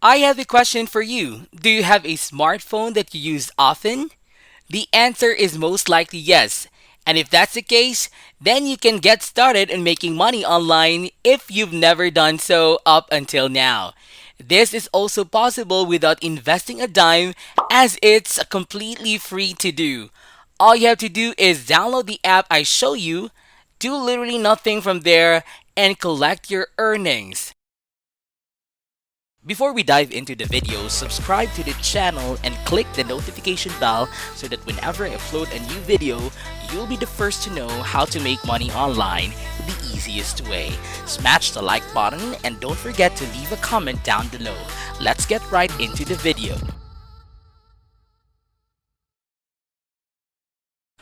I have a question for you. Do you have a smartphone that you use often? The answer is most likely yes. And if that's the case, then you can get started on making money online if you've never done so up until now. This is also possible without investing a dime as it's completely free to do. All you have to do is download the app I show you, do literally nothing from there, and collect your earnings. Before we dive into the video, subscribe to the channel and click the notification bell so that whenever I upload a new video, you'll be the first to know how to make money online the easiest way. Smash the like button and don't forget to leave a comment down below. Let's get right into the video.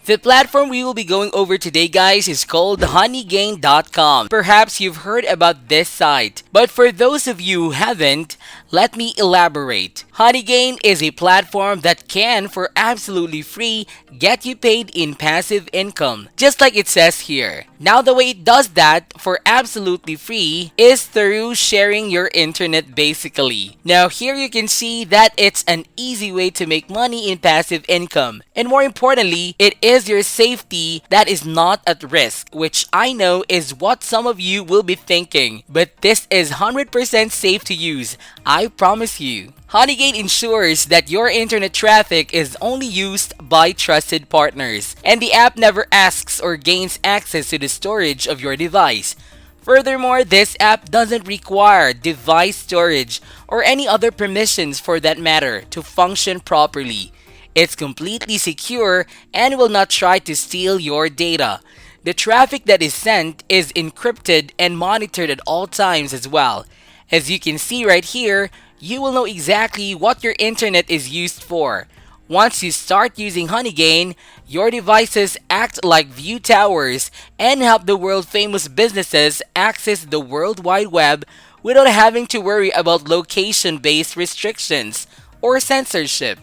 The platform we will be going over today, guys, is called Honeygain.com. Perhaps you've heard about this site, but for those of you who haven't, let me elaborate. Honeygain is a platform that can, for absolutely free, get you paid in passive income, just like it says here. Now, the way it does that for absolutely free is through sharing your internet basically. Now, here you can see that it's an easy way to make money in passive income. And more importantly, it is your safety that is not at risk, which I know is what some of you will be thinking. But this is 100% safe to use, I promise you. Honeygain ensures that your internet traffic is only used by trusted partners, and the app never asks or gains access to the storage of your device. Furthermore, this app doesn't require device storage or any other permissions for that matter to function properly. It's completely secure and will not try to steal your data. The traffic that is sent is encrypted and monitored at all times as well. As you can see right here, you will know exactly what your internet is used for. Once you start using Honeygain, your devices act like view towers and help the world famous businesses access the World Wide Web without having to worry about location-based restrictions or censorship.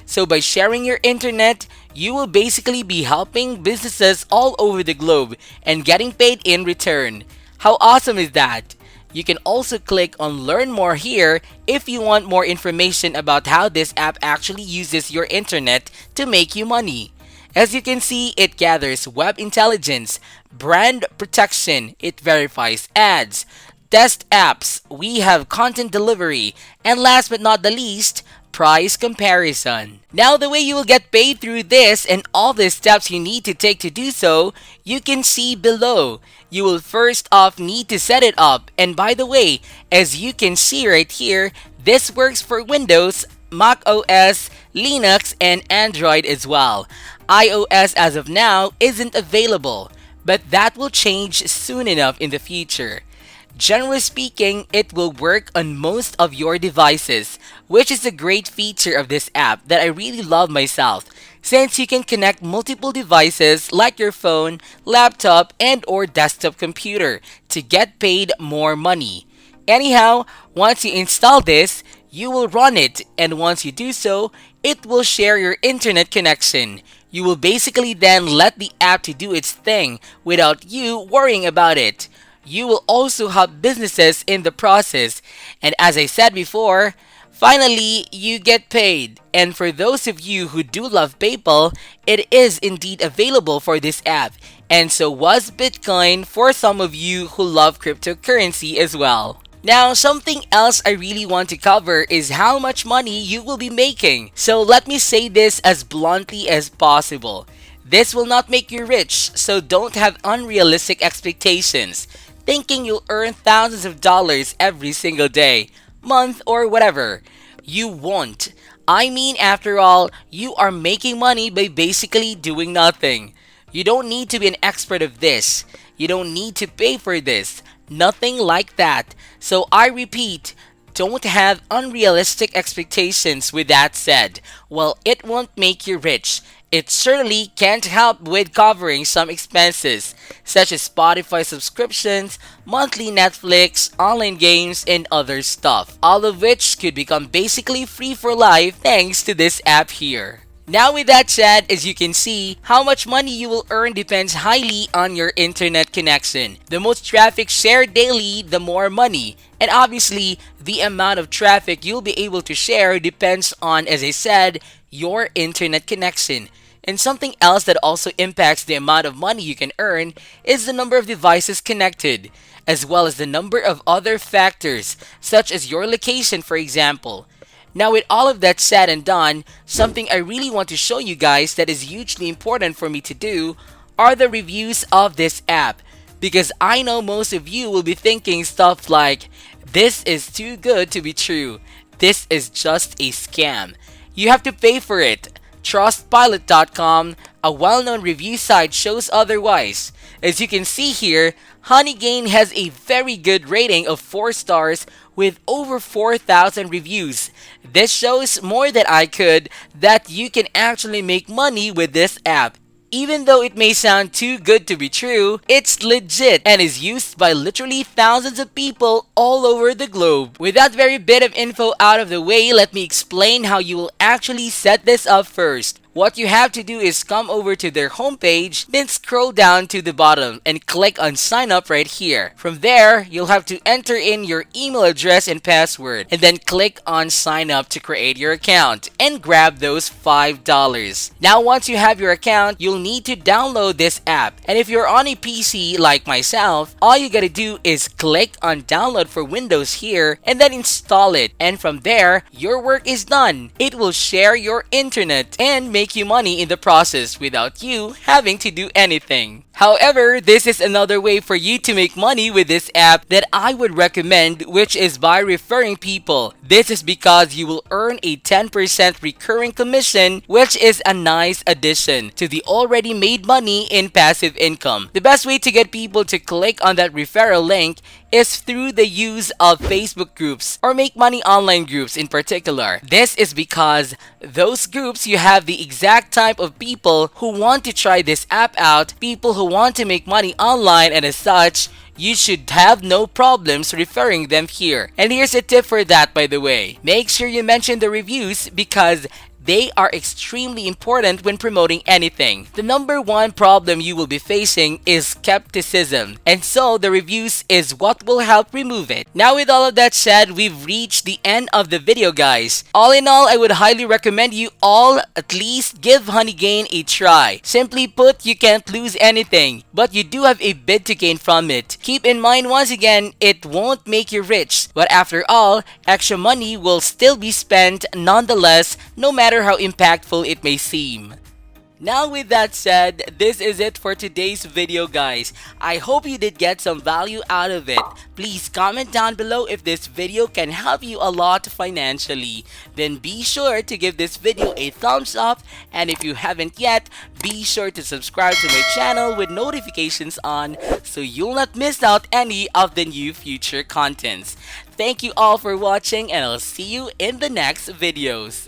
So by sharing your internet, you will basically be helping businesses all over the globe and getting paid in return. How awesome is that? You can also click on Learn More here if you want more information about how this app actually uses your internet to make you money. As you can see, it gathers web intelligence, brand protection, it verifies ads, test apps, we have content delivery, and last but not the least, price comparison. Now, the way you will get paid through this and all the steps you need to take to do so, you can see below. You will first off need to set it up, and by the way, as you can see right here, this works for Windows, Mac OS, Linux, and Android as well. iOS as of now isn't available, but that will change soon enough in the future. Generally speaking, it will work on most of your devices, which is a great feature of this app that I really love myself, since you can connect multiple devices like your phone, laptop, and or desktop computer to get paid more money. Anyhow, once you install this, you will run it, and once you do so, it will share your internet connection. You will basically then let the app to do its thing without you worrying about it. You will also help businesses in the process. And as I said before, finally, you get paid. And for those of you who do love PayPal, it is indeed available for this app. And so was Bitcoin for some of you who love cryptocurrency as well. Now, something else I really want to cover is how much money you will be making. So let me say this as bluntly as possible. This will not make you rich, so don't have unrealistic expectations, thinking you'll earn thousands of dollars every single day, month, or whatever. You won't. I mean, after all, you are making money by basically doing nothing. You don't need to be an expert of this. You don't need to pay for this. Nothing like that. So I repeat, don't have unrealistic expectations. With that said, well, it won't make you rich. It certainly can't help with covering some expenses, such as Spotify subscriptions, monthly Netflix, online games, and other stuff, all of which could become basically free for life thanks to this app here. Now with that said, as you can see, how much money you will earn depends highly on your internet connection. The most traffic shared daily, the more money. And obviously, the amount of traffic you'll be able to share depends on, as I said, your internet connection. And something else that also impacts the amount of money you can earn is the number of devices connected, as well as the number of other factors, such as your location, for example. Now, with all of that said and done, something I really want to show you guys that is hugely important for me to do are the reviews of this app. Because I know most of you will be thinking stuff like, this is too good to be true. This is just a scam. You have to pay for it. Trustpilot.com, a well-known review site, shows otherwise. As you can see here, Honeygain has a very good rating of 4 stars with over 4,000 reviews. This shows more than I could that you can actually make money with this app. Even though it may sound too good to be true, it's legit and is used by literally thousands of people all over the globe. With that very bit of info out of the way, let me explain how you will actually set this up first. What you have to do is come over to their homepage, then scroll down to the bottom and click on sign up right here. From there, you'll have to enter in your email address and password, and then click on sign up to create your account and grab those $5. Now once you have your account, you'll need to download this app. And if you're on a PC like myself, all you gotta do is click on download for Windows here and then install it. And from there, your work is done. It will share your internet and make you money in the process without you having to do anything. However, this is another way for you to make money with this app that I would recommend, which is by referring people. This is because you will earn a 10% recurring commission, which is a nice addition to the already made money in passive income. The best way to get people to click on that referral link is through the use of Facebook groups or make money online groups in particular. This is because those groups, you have the exact type of people who want to try this app out, people who want to make money online, and as such, you should have no problems referring them here. And here's a tip for that, by the way. Make sure you mention the reviews because they are extremely important when promoting anything. The number one problem you will be facing is skepticism, and so the reviews is what will help remove it. Now with all of that said, we've reached the end of the video, guys. All in all, I would highly recommend you all at least give Honeygain a try. Simply put, you can't lose anything, but you do have a bit to gain from it. Keep in mind once again, it won't make you rich, but after all, extra money will still be spent nonetheless, no matter how impactful it may seem. Now with that said, this is it for today's video, guys. I hope you did get some value out of it. Please comment down below if this video can help you a lot financially. Then be sure to give this video a thumbs up, and if you haven't yet, be sure to subscribe to my channel with notifications on so you'll not miss out any of the new future contents. Thank you all for watching, and I'll see you in the next videos.